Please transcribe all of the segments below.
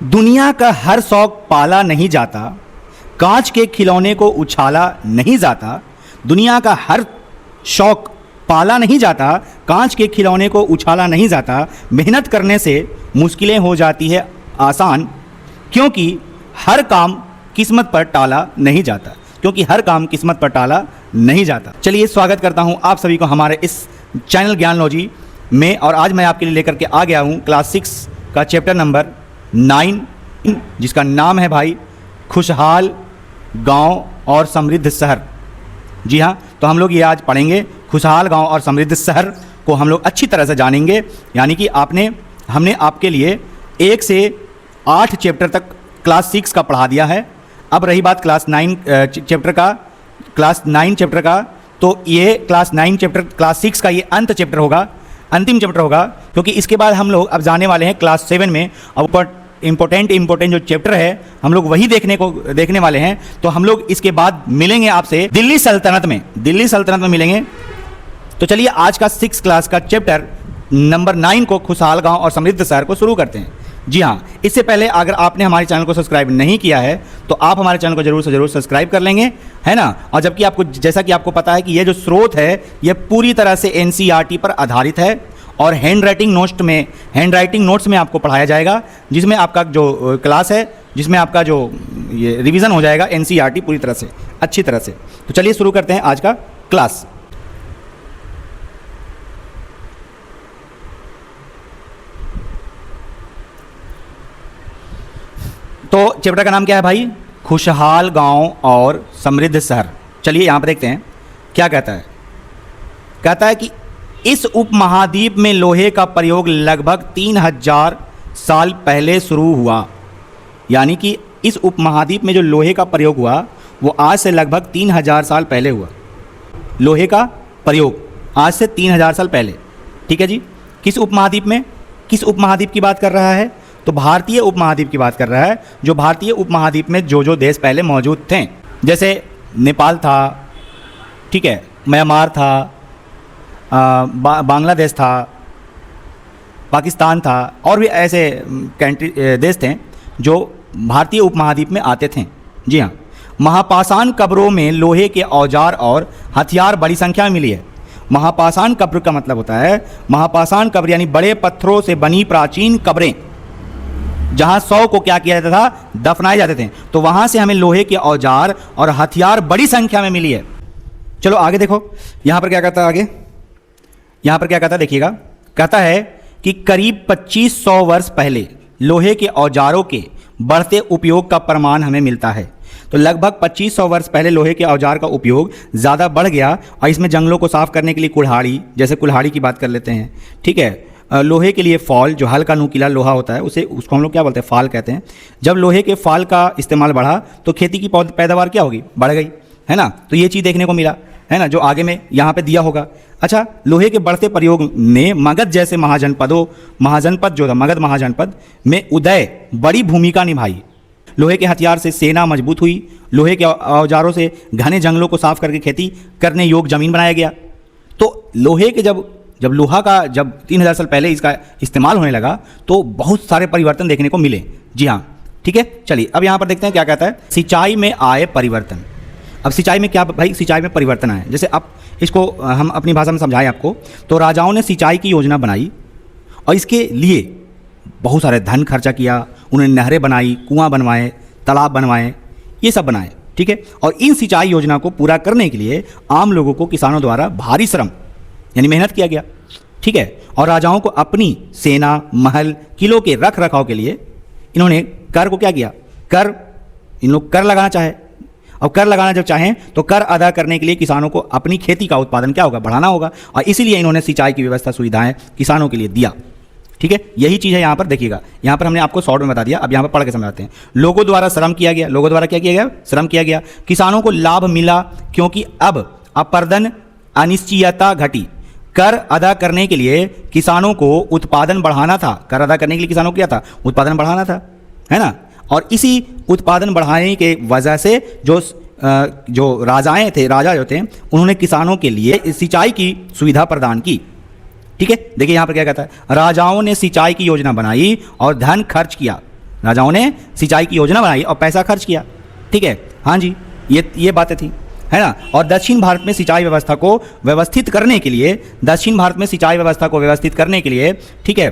दुनिया का हर शौक पाला नहीं जाता, कांच के खिलौने को उछाला नहीं जाता। दुनिया का हर शौक पाला नहीं जाता, कांच के खिलौने को उछाला नहीं जाता। मेहनत करने से मुश्किलें हो जाती है आसान, क्योंकि हर काम किस्मत पर टाला नहीं जाता। क्योंकि हर काम किस्मत पर टाला नहीं जाता। चलिए स्वागत करता हूं आप सभी को हमारे इस चैनल ज्ञानलॉजी में। और आज मैं आपके लिए लेकर के आ गया हूं क्लास 6 का चैप्टर नंबर 9, जिसका नाम है भाई खुशहाल गांव और समृद्ध शहर। जी हाँ, तो हम लोग ये आज पढ़ेंगे। खुशहाल गांव और समृद्ध शहर को हम लोग अच्छी तरह से जानेंगे। यानी कि हमने आपके लिए 1 से 8 चैप्टर तक क्लास 6 का पढ़ा दिया है। अब रही बात क्लास 9 चैप्टर का, तो ये क्लास 6 का ये अंतिम चैप्टर होगा, क्योंकि इसके बाद हम लोग अब जाने वाले हैं क्लास 7 में। अब इम्पोर्टेंट जो चैप्टर है हम लोग वही देखने वाले हैं। तो हम लोग इसके बाद मिलेंगे आपसे दिल्ली सल्तनत में मिलेंगे। तो चलिए आज का 6 क्लास का चैप्टर नंबर 9 को, खुशहाल गांव और समृद्ध शहर को शुरू करते हैं। जी हाँ, इससे पहले अगर आपने हमारे चैनल को सब्सक्राइब नहीं किया है तो आप हमारे चैनल को जरूर से जरूर सब्सक्राइब कर लेंगे, है ना। और जैसा कि आपको पता है कि ये जो स्रोत है ये पूरी तरह से एनसीईआरटी पर आधारित है और हैंडराइटिंग नोट्स में आपको पढ़ाया जाएगा, जिसमें आपका जो क्लास है, जिसमें आपका जो ये रिवीजन हो जाएगा एनसीईआरटी पूरी तरह से, अच्छी तरह से। तो चलिए शुरू करते हैं आज का क्लास। तो चैप्टर का नाम क्या है भाई? खुशहाल गांव और समृद्ध शहर। चलिए यहां पर देखते हैं क्या कहता है। कहता है कि इस उपमहाद्वीप में लोहे का प्रयोग लगभग 3000 साल पहले शुरू हुआ। यानी कि इस उपमहाद्वीप में जो लोहे का प्रयोग हुआ वो आज से लगभग 3000 साल पहले हुआ। लोहे का प्रयोग आज से 3000 साल पहले, ठीक है जी। किस उपमहाद्वीप की बात कर रहा है? तो भारतीय उपमहाद्वीप की बात कर रहा है। जो भारतीय उपमहाद्वीप में जो देश पहले मौजूद थे, जैसे नेपाल था, ठीक है, म्यांमार था, बांग्लादेश था, पाकिस्तान था, और भी ऐसे देश थे जो भारतीय उपमहाद्वीप में आते थे। जी हाँ, महापाषाण कब्रों में लोहे के औजार और हथियार बड़ी संख्या में मिली है। महापाषाण कब्र का मतलब होता है, महापाषाण कब्र यानी बड़े पत्थरों से बनी प्राचीन कब्रें, जहां 100 को क्या किया जाता था? दफनाए जाते थे। तो वहां से हमें लोहे के औजार और हथियार बड़ी संख्या में मिली है। चलो आगे देखो, यहां पर क्या कहता है आगे? यहां पर क्या कहता है देखिएगा। कहता है कि करीब 2500 वर्ष पहले लोहे के औजारों के बढ़ते उपयोग का प्रमाण हमें मिलता है। तो लगभग 2500 वर्ष पहले लोहे के औजार का उपयोग ज़्यादा बढ़ गया और इसमें जंगलों को साफ करने के लिए कुल्हाड़ी, जैसे कुल्हाड़ी की बात कर लेते हैं, ठीक है। लोहे के लिए फॉल, जो हल्का नुकीला लोहा होता है उसको हम लोग क्या बोलते हैं? फाल कहते हैं। जब लोहे के फाल का इस्तेमाल बढ़ा तो खेती की पैदावार क्या होगी? बढ़ गई, है ना। तो ये चीज़ देखने को मिला, है ना, जो आगे में यहाँ पे दिया होगा। अच्छा, लोहे के बढ़ते प्रयोग ने मगध जैसे महाजनपद जो था, मगध महाजनपद में उदय बड़ी भूमिका निभाई। लोहे के हथियार से सेना मजबूत हुई। लोहे के औजारों से घने जंगलों को साफ करके खेती करने योग्य जमीन बनाया गया। तो लोहे के जब लोहा का 3000 साल पहले इसका इस्तेमाल होने लगा तो बहुत सारे परिवर्तन देखने को मिले। जी हाँ, ठीक है। चलिए अब यहाँ पर देखते हैं क्या कहता है। सिंचाई में आए परिवर्तन। अब सिंचाई में क्या भाई? सिंचाई में परिवर्तन आए। जैसे अब इसको हम अपनी भाषा में समझाएं आपको, तो राजाओं ने सिंचाई की योजना बनाई और इसके लिए बहुत सारे धन खर्चा किया। उन्होंने नहरें बनाई, कुआं बनवाए, तालाब बनवाए, ये सब बनाए, ठीक है। और इन सिंचाई योजना को पूरा करने के लिए आम लोगों को, किसानों द्वारा भारी श्रम यानी मेहनत किया गया, ठीक है। और राजाओं को अपनी सेना, महल, किलों के रख रखाव के लिए इन्होंने कर को क्या किया? इन लोग कर लगाना चाहे, और कर लगाना जब चाहें तो कर अदा करने के लिए किसानों को अपनी खेती का उत्पादन क्या होगा? बढ़ाना होगा। और इसीलिए इन्होंने सिंचाई की व्यवस्था, सुविधाएं किसानों के लिए दिया, ठीक है। यही चीज़ है यहाँ पर देखिएगा। यहाँ पर हमने आपको शॉर्ट में बता दिया, अब यहाँ पर पढ़ के समझाते हैं। लोगों द्वारा श्रम किया गया। लोगों द्वारा क्या किया गया? श्रम किया गया। किसानों को लाभ मिला क्योंकि अब अपर्दन अनिश्चयता घटी। कर अदा करने के लिए किसानों को उत्पादन बढ़ाना था। कर अदा करने के लिए किसानों को क्या था? उत्पादन बढ़ाना था, है ना। और इसी उत्पादन बढ़ाने के वजह से जो राजा जो थे उन्होंने किसानों के लिए सिंचाई की सुविधा प्रदान की, ठीक है। देखिए यहाँ पर क्या कहता है, राजाओं ने सिंचाई की योजना बनाई और धन खर्च किया। राजाओं ने सिंचाई की योजना बनाई और पैसा खर्च किया। ठीक है, हाँ जी, ये बातें थी, है ना। और दक्षिण भारत में सिंचाई व्यवस्था को व्यवस्थित करने के लिए, दक्षिण भारत में सिंचाई व्यवस्था को व्यवस्थित करने के लिए, ठीक है,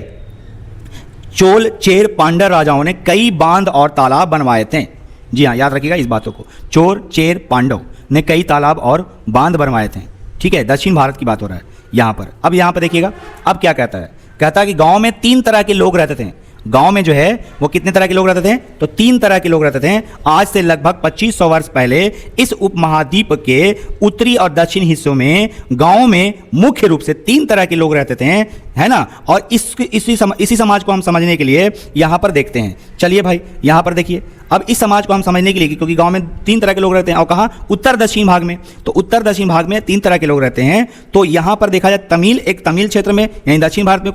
चोल, चेर, पांड्य राजाओं ने कई बांध और तालाब बनवाए थे। जी हाँ, याद रखिएगा इस बातों को। चोर, चेर, पांडव ने कई तालाब और बांध बनवाए थे। ठीक है, दक्षिण भारत की बात हो रहा है यहाँ पर। अब यहाँ पर देखिएगा, अब क्या कहता है, कहता है कि गांव में 3 तरह के लोग रहते थे। गांव में जो है वो कितने तरह के लोग रहते थे, तो 3 तरह के लोग रहते थे। आज से लगभग 2500 वर्ष पहले इस उपमहाद्वीप के उत्तरी और दक्षिण हिस्सों में गांव में मुख्य रूप से 3 तरह के लोग रहते थे, है ना। और इसी समाज को हम समझने के लिए यहाँ पर देखते हैं। चलिए भाई, यहाँ पर देखिए, अब इस समाज को हम समझने के लिए, क्योंकि गांव में 3 तरह के लोग रहते हैं, और कहाँ, उत्तर दक्षिण भाग में, तो उत्तर दक्षिण भाग में 3 तरह के लोग रहते हैं। तो यहाँ पर देखा जाए तमिल, एक तमिल क्षेत्र में, यानी दक्षिण भारत में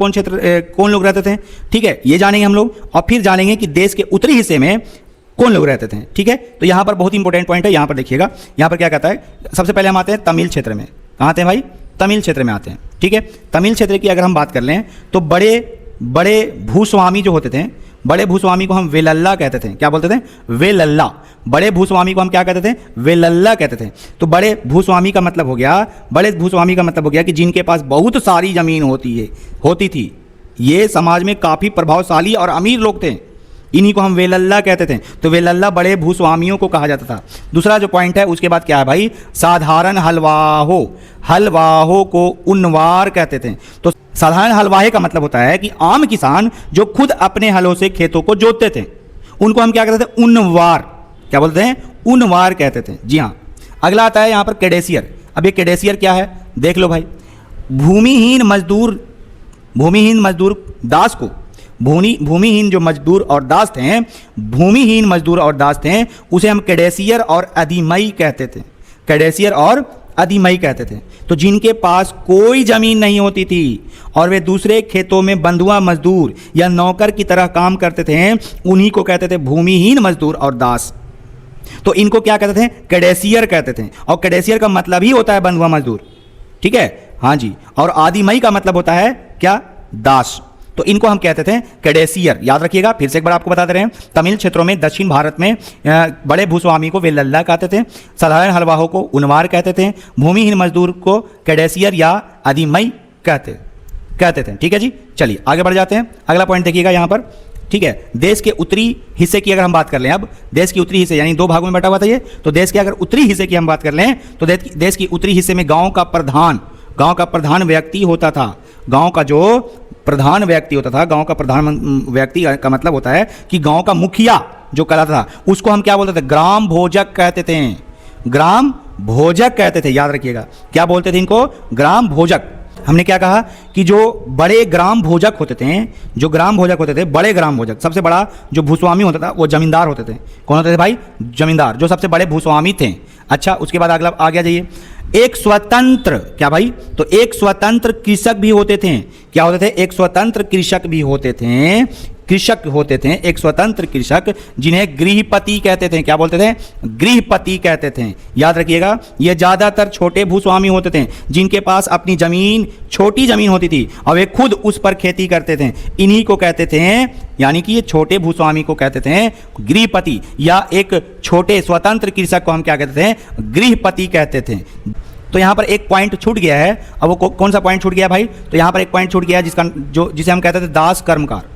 कौन लोग रहते थे, ठीक है, ये जानेंगे हम लोग। और फिर जानेंगे कि देश के उत्तरी हिस्से में कौन लोग रहते थे। ठीक है, तो यहाँ पर बहुत इंपॉर्टेंट पॉइंट है, यहाँ पर देखिएगा, यहाँ पर क्या कहता है। सबसे पहले हम आते हैं तमिल क्षेत्र में। कहाँ आते हैं भाई, तमिल क्षेत्र में आते हैं। ठीक है, तमिल क्षेत्र की अगर हम बात कर लें तो बड़े बड़े भूस्वामी जो होते थे, बड़े भूस्वामी को हम वेलल्ला कहते थे। क्या बोलते थे, वेलल्ला। बड़े भूस्वामी को हम क्या कहते थे, वेलल्ला कहते थे। तो बड़े भूस्वामी का मतलब हो गया, बड़े भूस्वामी का मतलब हो गया कि जिनके पास बहुत सारी जमीन होती थी। ये समाज में काफ़ी प्रभावशाली और अमीर लोग थे, इन्हीं को हम वेलल्ला कहते थे। तो वेलल्ला बड़े भूस्वामियों को कहा जाता था। दूसरा जो पॉइंट है उसके बाद क्या है भाई, साधारण हलवाहो को उनवार कहते थे। तो साधारण हलवाहे का मतलब होता है कि आम किसान जो खुद अपने हलों से खेतों को जोतते थे, उनको हम क्या कहते थे, उनवार। क्या बोलते हैं, उनवार कहते थे। जी हाँ। अगला आता है यहाँ पर कैडेसियर। अब ये कैडेसियर क्या है, देख लो भाई। भूमिहीन मजदूर दास को, भूमिहीन जो मजदूर और दास थे, भूमिहीन मजदूर और दास थे, उसे हम कैडेसियर और अधिमई कहते थे। कैडेसियर और अधिमई कहते थे। तो जिनके पास कोई जमीन नहीं होती थी और वे दूसरे खेतों में बंधुआ मजदूर या नौकर की तरह काम करते थे, उन्हीं को कहते थे भूमिहीन मजदूर और दास। तो इनको क्या कहते थे, कैडेसियर कहते थे। और कैडेसियर का मतलब ही होता है बंधुआ मजदूर। ठीक है, हाँ जी। और आदिमई का मतलब होता है क्या, दास। तो इनको हम कहते थे कैडेसियर। याद रखिएगा, फिर से एक बार आपको बता दे रहे हैं। तमिल क्षेत्रों में दक्षिण भारत में बड़े भूस्वामी को वेलल्ला कहते थे, साधारण हलवाहों को उनवार कहते थे, भूमिहीन मजदूर को कैडेसियर या अधिमई कहते थे। ठीक है जी, चलिए आगे बढ़ जाते हैं। अगला पॉइंट देखिएगा यहाँ पर। ठीक है, देश के उत्तरी हिस्से की अगर हम बात कर लें, अब देश के उत्तरी हिस्से यानी 2 भागों में बटा हुआ था ये, तो देश के अगर उत्तरी हिस्से की हम बात कर लें तो देश के उत्तरी हिस्से में गांव का प्रधान व्यक्ति होता था। गांव का जो प्रधान व्यक्ति होता था, गांव का प्रधान व्यक्ति का मतलब होता है कि गांव का मुखिया जो कहलाता था, उसको हम क्या बोलते थे, ग्राम भोजक कहते थे। ग्राम भोजक कहते थे, याद रखिएगा। क्या बोलते थे इनको, ग्राम भोजक। हमने क्या कहा कि जो बड़े ग्राम भोजक होते थे, बड़े ग्राम भोजक, सबसे बड़ा जो भूस्वामी होता था वो जमींदार होते थे। कौन होते थे भाई, जमींदार, जो सबसे बड़े भूस्वामी थे। अच्छा, उसके बाद अगला आगे जाइए। एक स्वतंत्र, क्या भाई, तो एक स्वतंत्र कृषक भी होते थे। क्या होते थे, एक स्वतंत्र कृषक भी होते थे। एक स्वतंत्र कृषक जिन्हें गृहपति कहते थे। क्या बोलते थे, गृहपति कहते थे। याद रखिएगा, ये ज्यादातर छोटे भूस्वामी होते थे जिनके पास अपनी छोटी जमीन होती थी और वे खुद उस पर खेती करते थे। इन्हीं को कहते थे, यानी कि ये छोटे भूस्वामी को कहते थे गृहपति, या एक छोटे स्वतंत्र कृषक को हम क्या कहते थे, गृहपति कहते थे। तो यहाँ पर एक पॉइंट छूट गया है। अब वो कौन सा पॉइंट छूट गया भाई, तो यहाँ पर एक पॉइंट छूट गया जिसे हम कहते थे दास कर्मकार।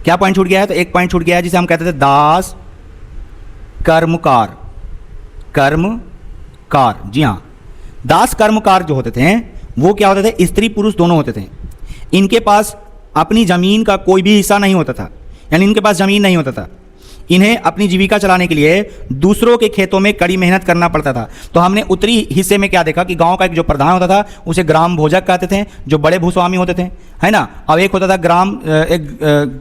क्या पॉइंट छूट गया है, तो एक पॉइंट छूट गया है जिसे हम कहते थे दास कर्मकार। जी हाँ, दास कर्मकार जो होते थे वो क्या होते थे, स्त्री पुरुष दोनों होते थे। इनके पास अपनी जमीन का कोई भी हिस्सा नहीं होता था, यानी इनके पास जमीन नहीं होता था। इन्हें अपनी जीविका चलाने के लिए दूसरों के खेतों में कड़ी मेहनत करना पड़ता था। तो हमने उत्तरी हिस्से में क्या देखा कि गांव का एक जो प्रधान होता था उसे ग्राम भोजक कहते थे, जो बड़े भूस्वामी होते थे, है ना। अब एक होता था एक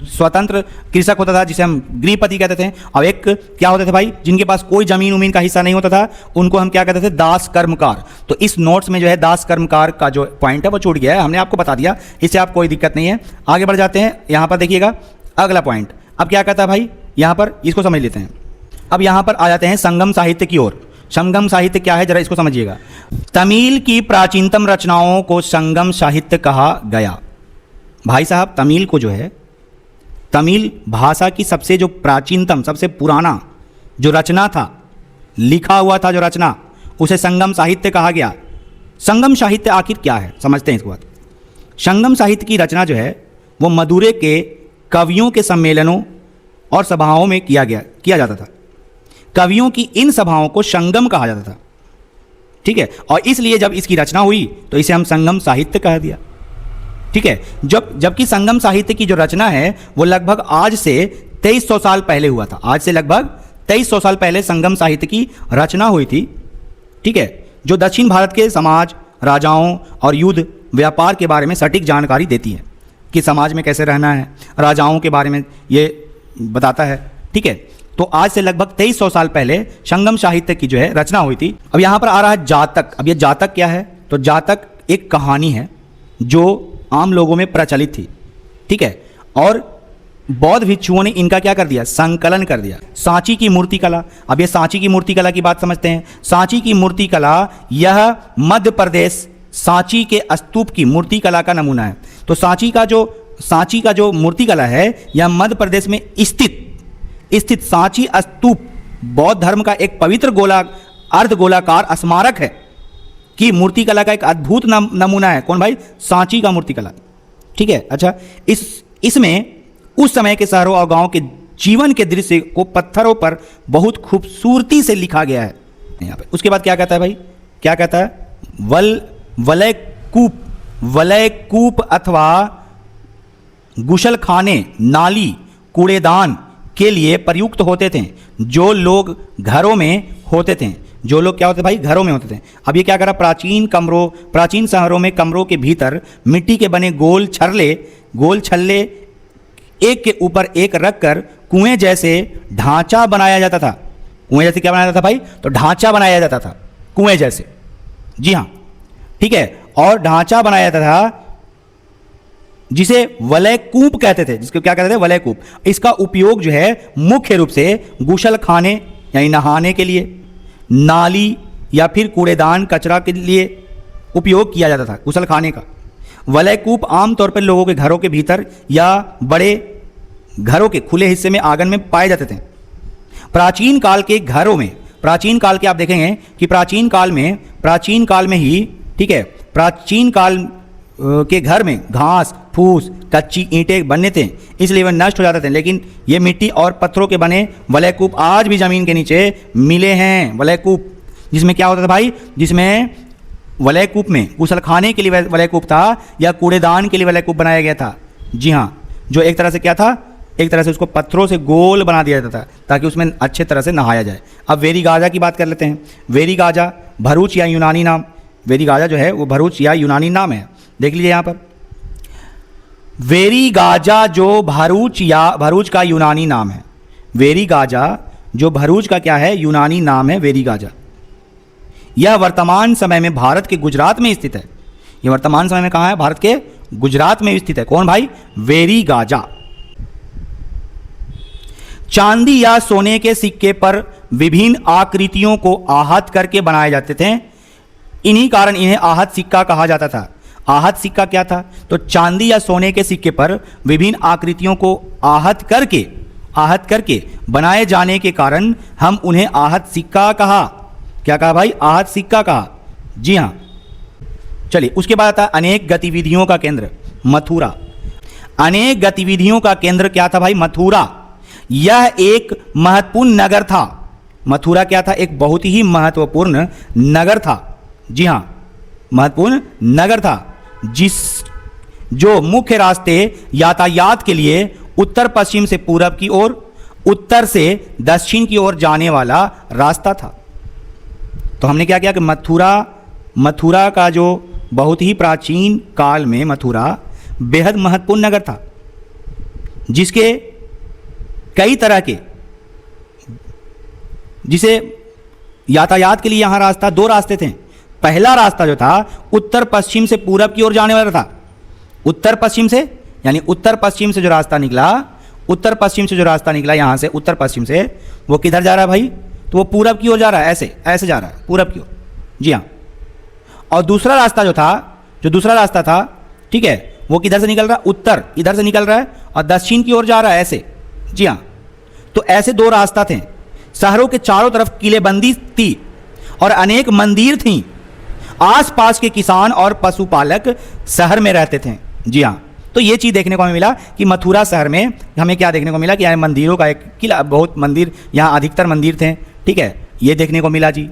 स्वतंत्र कृषक होता था जिसे हम गृहपति कहते थे। अब एक क्या होते थे भाई, जिनके पास कोई जमीन उमीन का हिस्सा नहीं होता था, उनको हम क्या कहते थे, दास कर्मकार। तो इस नोट्स में जो है दास कर्मकार का जो पॉइंट है वो छूट गया है, हमने आपको बता दिया, इससे आप कोई दिक्कत नहीं है। आगे बढ़ जाते हैं। यहाँ पर देखिएगा अगला पॉइंट। अब क्या कहता है भाई, यहाँ पर इसको समझ लेते हैं। अब यहाँ पर आ जाते हैं संगम साहित्य की ओर। संगम साहित्य क्या है, जरा इसको समझिएगा। तमिल की प्राचीनतम रचनाओं को संगम साहित्य कहा गया। भाई साहब तमिल को जो है, तमिल भाषा की सबसे जो प्राचीनतम, सबसे पुराना जो रचना था, लिखा हुआ था जो रचना, उसे संगम साहित्य कहा गया। संगम साहित्य आखिर क्या है, समझते हैं इसको बात। संगम साहित्य की रचना जो है वो मदुरै के कवियों के सम्मेलनों और सभाओं में किया जाता था। कवियों की इन सभाओं को संगम कहा जाता था, ठीक है। और इसलिए जब इसकी रचना हुई तो इसे हम संगम साहित्य कह दिया, ठीक है। जबकि संगम साहित्य की जो रचना है वो लगभग आज से 2300 साल पहले हुआ था। आज से लगभग 2300 साल पहले संगम साहित्य की रचना हुई थी, ठीक है, जो दक्षिण भारत के समाज, राजाओं और युद्ध व्यापार के बारे में सटीक जानकारी देती है कि समाज में कैसे रहना है, राजाओं के बारे में ये बताता है, ठीक है। तो आज से लगभग 2300 साल पहले संगम साहित्य की जो है रचना हुई थी। अब यहाँ पर आ रहा है जातक। अब ये जातक क्या है? तो जातक एक कहानी है जो आम लोगों में प्रचलित थी, ठीक है। और बौद्ध भिक्षुओं ने इनका क्या कर दिया? संकलन कर दिया। सांची की मूर्ति कला। अब ये सांची की मूर्ति कला की बात समझते हैं। सांची की मूर्ति कला यह मध्य प्रदेश सांची के स्तूप की मूर्ति कला का नमूना है। तो सांची का जो मूर्ति कला है यह मध्य प्रदेश में स्थित सांची स्तूप बौद्ध धर्म का एक पवित्र अर्धगोलाकार स्मारक है कि मूर्ति कला का एक अद्भुत नमूना है। कौन भाई? सांची का मूर्ति कला, ठीक है। अच्छा, इसमें उस समय के शहरों और गांवों के जीवन के दृश्य को पत्थरों पर बहुत खूबसूरती से लिखा गया है यहाँ पे। उसके बाद क्या कहता है भाई? क्या कहता है? वलयकूप अथवा गुशलखाने, नाली, कूड़ेदान के लिए प्रयुक्त होते थे, जो लोग घरों में होते थे। जो लोग क्या होते भाई? घरों में होते थे। अब ये क्या करा? प्राचीन शहरों में कमरों के भीतर मिट्टी के बने गोल छल्ले एक के ऊपर एक रखकर कुएं जैसे ढांचा बनाया जाता था। कुएं जैसे क्या बनाया जाता था भाई? तो ढांचा बनाया जाता था कुएं जैसे, जी हाँ, ठीक है। और ढांचा बनाया जाता था जिसे वलयकूप कहते थे। जिसको क्या कहते थे? वलयकूप। इसका उपयोग जो है मुख्य रूप से गुशलखाने यानी नहाने के लिए, नाली या फिर कूड़ेदान कचरा के लिए उपयोग किया जाता था, गुशलखाने का। वलयकूप आमतौर पर लोगों के घरों के भीतर या बड़े घरों के खुले हिस्से में, आंगन में पाए जाते थे। प्राचीन काल के आप देखेंगे कि प्राचीन काल में ही, ठीक है, प्राचीन काल के घर में घास फूस कच्ची ईंटें बनने थे, इसलिए वे नष्ट हो जाते थे। लेकिन ये मिट्टी और पत्थरों के बने वलयकूप आज भी जमीन के नीचे मिले हैं। वलयकूप जिसमें क्या होता था भाई? जिसमें वलयकूप में गुसलखाने के लिए वलयकूप था या कूड़ेदान के लिए वलयकूप बनाया गया था, जी हाँ। जो एक तरह से क्या था? एक तरह से उसको पत्थरों से गोल बना दिया जाता था ताकि उसमें अच्छे तरह से नहाया जाए। अब वेरीगाजा की बात कर लेते हैं। वेरीगाजा भरूच या यूनानी नाम, वेरीगाजा जो है वो भरूच या यूनानी नाम है। देख लीजिए यहाँ पर, वेरीगाजा जो भरूच का यूनानी नाम है। वेरीगाजा जो भरूच का क्या है? यूनानी नाम है वेरीगाजा। यह वर्तमान समय में भारत के गुजरात में स्थित है। यह वर्तमान समय में कहाँ है? भारत के गुजरात में स्थित है। कौन भाई? वेरीगाजा। चांदी या सोने के सिक्के पर विभिन्न आकृतियों को आहत करके बनाए जाते थे। इन्हीं कारण इन्हें आहत सिक्का कहा जाता था। आहत सिक्का क्या था? तो चांदी या सोने के सिक्के पर विभिन्न आकृतियों को आहत करके बनाए जाने के कारण हम उन्हें आहत सिक्का कहा। क्या कहा भाई? आहत सिक्का कहा, जी हाँ। चलिए, उसके बाद आता है अनेक गतिविधियों का केंद्र, मथुरा। अनेक गतिविधियों का केंद्र क्या था भाई? मथुरा। यह एक महत्वपूर्ण नगर था। मथुरा क्या था? एक बहुत ही महत्वपूर्ण नगर था, जी हाँ, महत्वपूर्ण नगर था, जो मुख्य रास्ते यातायात के लिए उत्तर पश्चिम से पूरब की ओर, उत्तर से दक्षिण की ओर जाने वाला रास्ता था। तो हमने क्या किया कि मथुरा का जो बहुत ही प्राचीन काल में मथुरा बेहद महत्वपूर्ण नगर था, जिसके कई तरह के, जिसे यातायात के लिए यहाँ रास्ता, दो रास्ते थे। पहला रास्ता जो था उत्तर पश्चिम से पूरब की ओर जाने वाला था। उत्तर पश्चिम से, यानी उत्तर पश्चिम से जो रास्ता निकला यहाँ से उत्तर पश्चिम से, वो किधर जा रहा है भाई? तो वो पूरब की ओर जा रहा है, ऐसे जा रहा है पूरब की ओर, जी हाँ। और दूसरा रास्ता था, ठीक है, वो किधर से निकल रहा है, उत्तर इधर से निकल रहा है और दक्षिण की ओर जा रहा है ऐसे। जी हाँ, तो ऐसे दो रास्ता थे। शहरों के चारों तरफ किलेबंदी थी और अनेक मंदिर थीं। आसपास के किसान और पशुपालक शहर में रहते थे। जी हाँ, तो ये चीज़ देखने को हमें मिला कि मथुरा शहर में हमें क्या देखने को मिला कि यहाँ मंदिरों का एक किला, बहुत मंदिर, यहाँ अधिकतर मंदिर थे। ठीक है, ये देखने को मिला जी।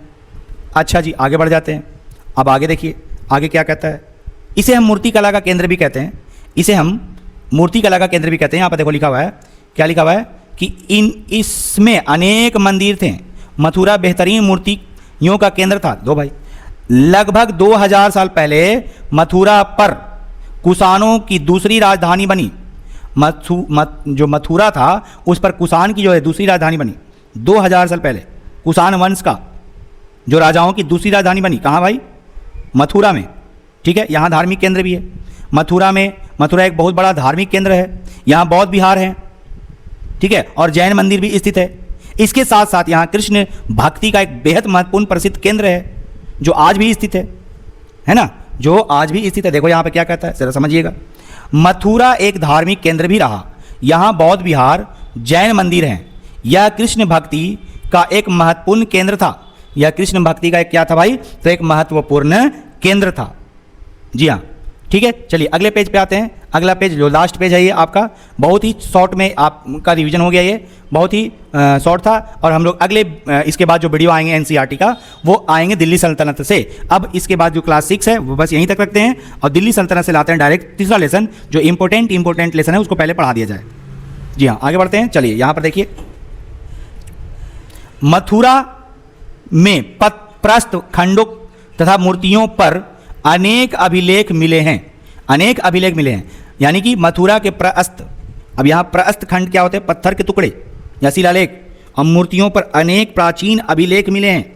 अच्छा जी, आगे बढ़ जाते हैं। अब आगे देखिए, आगे क्या कहता है। इसे हम मूर्ति कला का केंद्र भी कहते हैं। इसे हम मूर्ति कला का केंद्र भी कहते हैं। यहाँ पर देखो लिखा हुआ है, क्या लिखा हुआ है कि इसमें अनेक मंदिर थे। मथुरा बेहतरीन मूर्तियों का केंद्र था। दो भाई, लगभग 2000 साल पहले मथुरा पर कुषाणों की दूसरी राजधानी बनी। जो मथुरा था उस पर कुषाण की जो है दूसरी राजधानी बनी 2000 साल पहले। कुषाण वंश का जो राजाओं की दूसरी राजधानी बनी कहाँ भाई, मथुरा में। ठीक है, यहाँ धार्मिक केंद्र भी है मथुरा एक बहुत बड़ा धार्मिक केंद्र है। यहाँ बौद्ध विहार है, ठीक है, और जैन मंदिर भी स्थित है। इसके साथ साथ यहाँ कृष्ण भक्ति का एक बेहद महत्वपूर्ण प्रसिद्ध केंद्र है जो आज भी स्थित है ना, जो आज भी स्थित है। देखो यहाँ पे क्या कहता है, जरा समझिएगा। मथुरा एक धार्मिक केंद्र भी रहा। यहाँ बौद्ध विहार, जैन मंदिर हैं। यह कृष्ण भक्ति का एक महत्वपूर्ण केंद्र था। यह कृष्ण भक्ति का एक क्या था भाई, तो एक महत्वपूर्ण केंद्र था। जी हाँ, ठीक है। चलिए अगले पेज पे आते हैं। अगला पेज जो लास्ट पेज है ये आपका, बहुत ही शॉर्ट में आपका रिवीजन हो गया, ये बहुत ही शॉर्ट था। और हम लोग अगले इसके बाद जो वीडियो आएंगे एनसीईआरटी का, वो आएंगे दिल्ली सल्तनत से। अब इसके बाद जो क्लास 6 है वो बस यहीं तक रखते हैं और दिल्ली सल्तनत से लाते हैं डायरेक्ट तीसरा लेसन, जो इंपॉर्टेंट लेसन है उसको पहले पढ़ा दिया जाए। जी हाँ, आगे बढ़ते हैं। चलिए यहाँ पर देखिए, मथुरा में प्रस्थ खंडों तथा मूर्तियों पर अनेक अभिलेख मिले हैं। यानी कि मथुरा के प्रस्थ, अब यहाँ प्रस्थ खंड क्या होते हैं, पत्थर के टुकड़े या शिलालेख, और मूर्तियों पर अनेक प्राचीन अभिलेख मिले हैं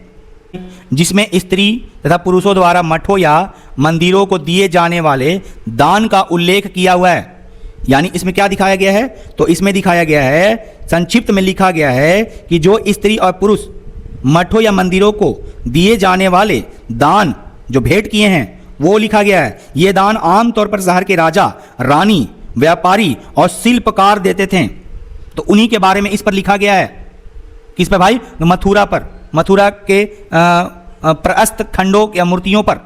जिसमें स्त्री तथा पुरुषों द्वारा मठों या मंदिरों को दिए जाने वाले दान का उल्लेख किया हुआ है। यानी इसमें क्या दिखाया गया है, तो इसमें दिखाया गया है, संक्षिप्त में लिखा गया है कि जो स्त्री और पुरुष मठों या मंदिरों को दिए जाने वाले दान जो भेंट किए हैं वो लिखा गया है। ये दान आमतौर पर शहर के राजा, रानी, व्यापारी और शिल्पकार देते थे। तो उन्हीं के बारे में इस पर लिखा गया है। किस पर भाई, मथुरा पर, मथुरा के प्रस्थ खंडों या मूर्तियों पर।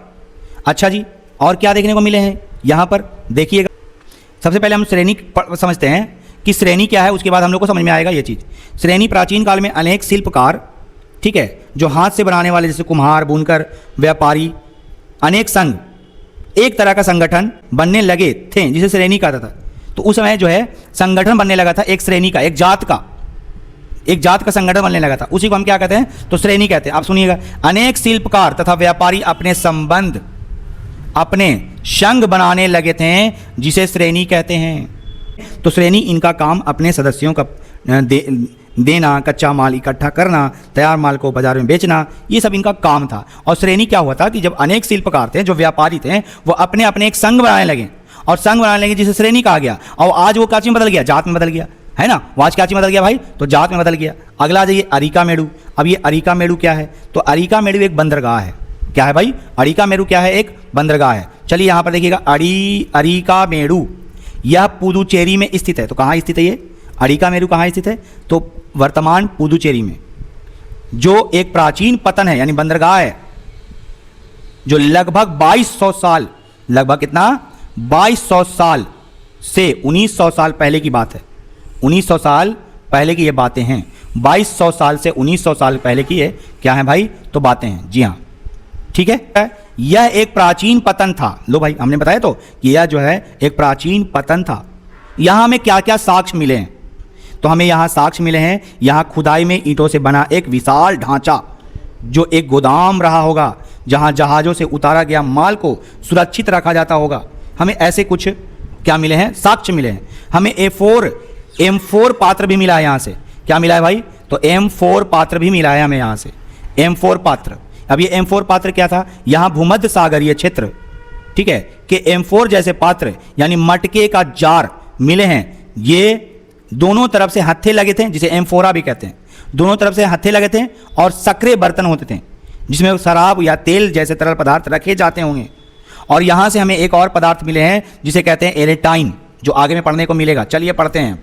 अच्छा जी, और क्या देखने को मिले हैं यहाँ पर देखिएगा। सबसे पहले हम श्रेणी समझते हैं कि श्रेणी क्या है, उसके बाद हम लोग को समझ में आएगा ये चीज़। श्रेणी, प्राचीन काल में अनेक शिल्पकार, ठीक है, जो हाथ से बनाने वाले जैसे कुम्हार, बुनकर, व्यापारी, अनेक संघ, एक तरह का संगठन बनने लगे थे जिसे श्रेणी कहता था। तो उस समय जो है संगठन बनने लगा था, एक श्रेणी का, एक जात का संगठन बनने लगा था। उसी को हम क्या कहते हैं, तो श्रेणी कहते हैं। आप सुनिएगा, अनेक शिल्पकार तथा व्यापारी अपने संघ बनाने लगे थे जिसे श्रेणी कहते हैं। तो श्रेणी इनका काम अपने सदस्यों का देना, कच्चा माल इकट्ठा करना, तैयार माल को बाजार में बेचना, ये सब इनका काम था। और श्रेणी क्या हुआ था कि जब अनेक शिल्पकार थे, जो व्यापारी थे, वो अपने अपने एक संघ बनाने लगे, और संघ बनाने लगे जिसे श्रेणी कहा गया। और आज वो क्या चीज में बदल गया, जात में बदल गया, है ना। वो आज क्या चीज में बदल गया भाई, तो जात में बदल गया। अगला आ जाइए, अरिकामेडु। अब ये अरिकामेडु क्या है, तो अरिकामेडु एक बंदरगाह है। क्या है भाई, अरिकामेडु क्या है, एक बंदरगाह है। चलिए यहाँ पर देखिएगा, अरिकामेडु, यह पुदुचेरी में स्थित है। तो कहाँ स्थित है ये अरिकामेडु, कहाँ स्थित है, तो वर्तमान पुदुचेरी में, जो एक प्राचीन पतन है, यानी बंदरगाह है, जो लगभग 2200 साल, लगभग कितना, 2200 साल से 1900 साल पहले की बात है। 1900 साल पहले की ये बातें हैं। 2200 साल से 1900 साल पहले की ये क्या है भाई, तो बातें हैं। जी हाँ, ठीक है। यह एक प्राचीन पतन था। लो भाई, हमने बताया तो कि यह जो है एक प्राचीन पतन था। यहां हमें क्या क्या साक्ष्य मिले हैं, तो हमें यहाँ साक्ष्य मिले हैं, यहाँ खुदाई में ईंटों से बना एक विशाल ढांचा जो एक गोदाम रहा होगा, जहाँ जहाज़ों से उतारा गया माल को सुरक्षित रखा जाता होगा। हमें ऐसे कुछ क्या मिले हैं, साक्ष्य मिले हैं। हमें M4 पात्र भी मिला है यहाँ से। क्या मिला है भाई, तो M4 पात्र भी मिला है हमें यहाँ से, M4 पात्र। अब ये M4 पात्र क्या था, यहाँ भूमध्य सागरीय क्षेत्र, ठीक है, कि M4 जैसे पात्र यानी मटके का जार मिले हैं। ये दोनों तरफ से हत्थे लगे थे, जिसे एम्फोरा भी कहते हैं। दोनों तरफ से हत्थे लगे थे और सक्रिय बर्तन होते थे जिसमें शराब या तेल जैसे तरल पदार्थ रखे जाते होंगे। और यहाँ से हमें एक और पदार्थ मिले हैं जिसे कहते हैं एरेटाइन, जो आगे में पढ़ने को मिलेगा। चलिए पढ़ते हैं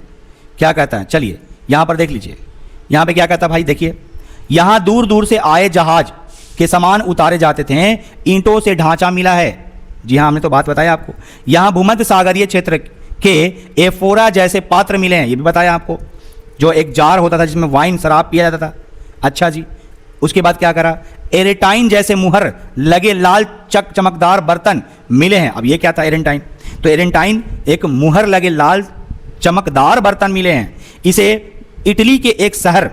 क्या कहता है। चलिए यहाँ पर देख लीजिए, यहाँ पे क्या कहता है भाई, देखिए यहाँ दूर दूर से आए जहाज के सामान उतारे जाते थे, ईंटों से ढांचा मिला है। जी हाँ, हमने तो बात बताया आपको। यहाँ भूमध्य सागरीय क्षेत्र के एफोरा जैसे पात्र मिले हैं, ये भी बताया आपको, जो एक जार होता था जिसमें वाइन शराब पिया जाता था। अच्छा जी, उसके बाद क्या करा, एरेटाइन जैसे मुहर लगे लाल चमकदार बर्तन मिले हैं। अब ये क्या था एरेटाइन, तो एरेटाइन एक मुहर लगे लाल चमकदार बर्तन मिले हैं। इसे इटली के एक शहर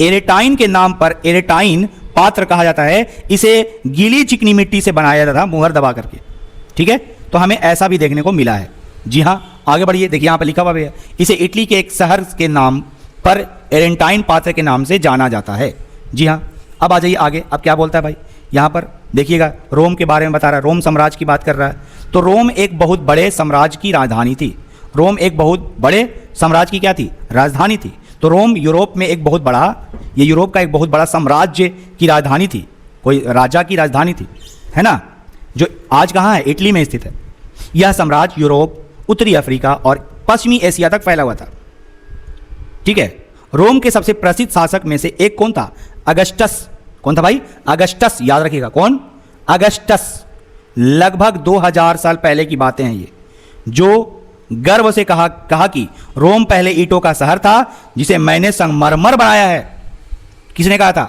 एरेटाइन के नाम पर एरेटाइन पात्र कहा जाता है। इसे गीली चिकनी मिट्टी से बनाया जाता था मुहर दबा करके। ठीक है, तो हमें ऐसा भी देखने को मिला है। जी हाँ, आगे बढ़िए, देखिए यहाँ पर लिखा हुआ है, इसे इटली के एक शहर के नाम पर एरेटाइन पात्र के नाम से जाना जाता है। जी हाँ, अब आ जाइए आगे। अब क्या बोलता है भाई, यहाँ पर देखिएगा रोम के बारे में बता रहा है, रोम साम्राज्य की बात कर रहा है। तो रोम एक बहुत बड़े साम्राज्य की राजधानी थी। रोम एक बहुत बड़े साम्राज्य की क्या थी, राजधानी थी। तो रोम यूरोप में एक बहुत बड़ा, ये यूरोप का एक बहुत बड़ा साम्राज्य की राजधानी थी, कोई राजा की राजधानी थी, है ना, जो आज कहाँ है, इटली में स्थित है। यह साम्राज्य यूरोप, उत्तरी अफ्रीका और पश्चिमी एशिया तक फैला हुआ था। ठीक है, रोम के सबसे प्रसिद्ध शासक में से एक कौन था, अगस्टस। कौन था भाई, अगस्टस, याद रखिएगा कौन, अगस्टस। लगभग 2000 साल पहले की बातें हैं ये, जो गर्व से कहा कि रोम पहले ईंटों का शहर था जिसे मैंने संगमरमर बनाया है। किसने कहा था,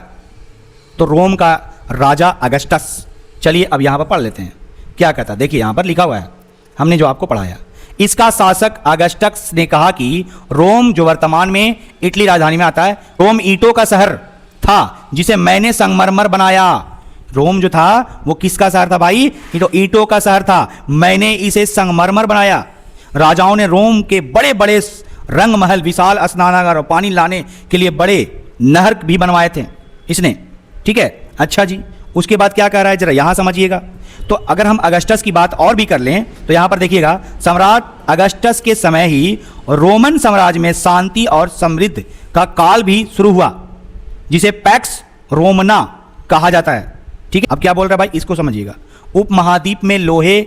तो रोम का राजा अगस्टस। चलिए अब यहां पर पढ़ लेते हैं क्या कहता, देखिए यहां पर लिखा हुआ है, हमने जो आपको पढ़ाया। इसका शासक अगस्टस ने कहा कि रोम, जो वर्तमान में इटली राजधानी में आता है, रोम ईंटों का शहर था जिसे मैंने संगमरमर बनाया। रोम जो था वो किसका शहर था भाई, तो ईंटों का शहर था, मैंने इसे संगमरमर बनाया। राजाओं ने रोम के बड़े बड़े रंग महल, विशाल स्नानागार और पानी लाने के लिए बड़े नहर भी बनवाए थे इसने। ठीक है, अच्छा जी, उसके बाद क्या कह रहा है जरा यहां समझिएगा। तो अगर हम अगस्टस की बात और भी कर लें तो यहां पर देखिएगा, सम्राट अगस्टस के समय ही रोमन साम्राज्य में शांति और समृद्धि का काल भी शुरू हुआ, जिसे पैक्स रोमना कहा जाता है। ठीक है, अब क्या बोल रहा है भाई, इसको समझिएगा। उपमहाद्वीप में लोहे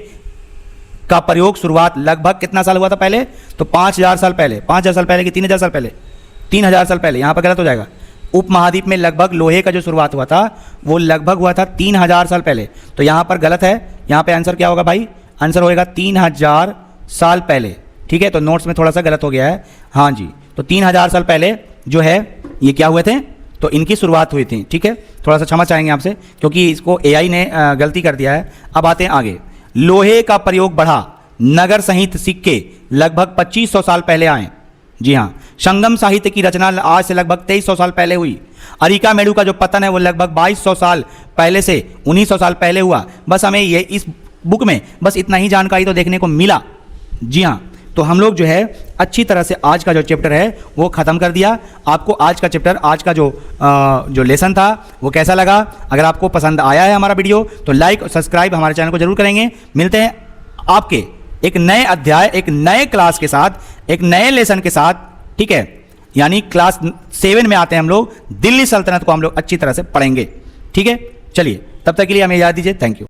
का प्रयोग शुरुआत लगभग कितना साल हुआ था पहले, तो 5000 साल पहले। 5000 साल पहले कि 3000 साल पहले, 3000 साल पहले। यहां पर गलत हो जाएगा। उपमहाद्वीप में लगभग लोहे का जो शुरुआत हुआ था वो लगभग हुआ था 3000 साल पहले, तो यहां पर गलत है। यहां पे आंसर क्या होगा भाई, आंसर होएगा 3000 साल पहले। ठीक है, तो नोट्स में थोड़ा सा गलत हो गया है। हाँ जी, तो 3000 साल पहले जो है ये क्या हुए थे, तो इनकी शुरुआत हुई थी। ठीक है, थोड़ा सा क्षमा चाहेंगे आपसे क्योंकि इसको एआई ने गलती कर दिया है। अब आते हैं आगे। लोहे का प्रयोग बढ़ा, नगर सहित सिक्के लगभग 2500 साल पहले आए। जी हाँ, संगम साहित्य की रचना आज से लगभग 2300 साल पहले हुई। अरिका मेड़ू का जो पतन है वो लगभग 2200 साल पहले से 1900 साल पहले हुआ। बस हमें ये इस बुक में बस इतना ही जानकारी तो देखने को मिला। जी हाँ, तो हम लोग जो है अच्छी तरह से आज का जो चैप्टर है वो ख़त्म कर दिया। आपको आज का चैप्टर, आज का जो लेसन था वो कैसा लगा? अगर आपको पसंद आया है हमारा वीडियो तो लाइक और सब्सक्राइब हमारे चैनल को जरूर करेंगे। मिलते हैं आपके एक नए अध्याय, एक नए क्लास के साथ, एक नए लेसन के साथ। ठीक है, यानी क्लास 7 में आते हैं हम लोग। दिल्ली सल्तनत को हम लोग अच्छी तरह से पढ़ेंगे। ठीक है, चलिए तब तक के लिए हमें याद दीजिए। Thank you.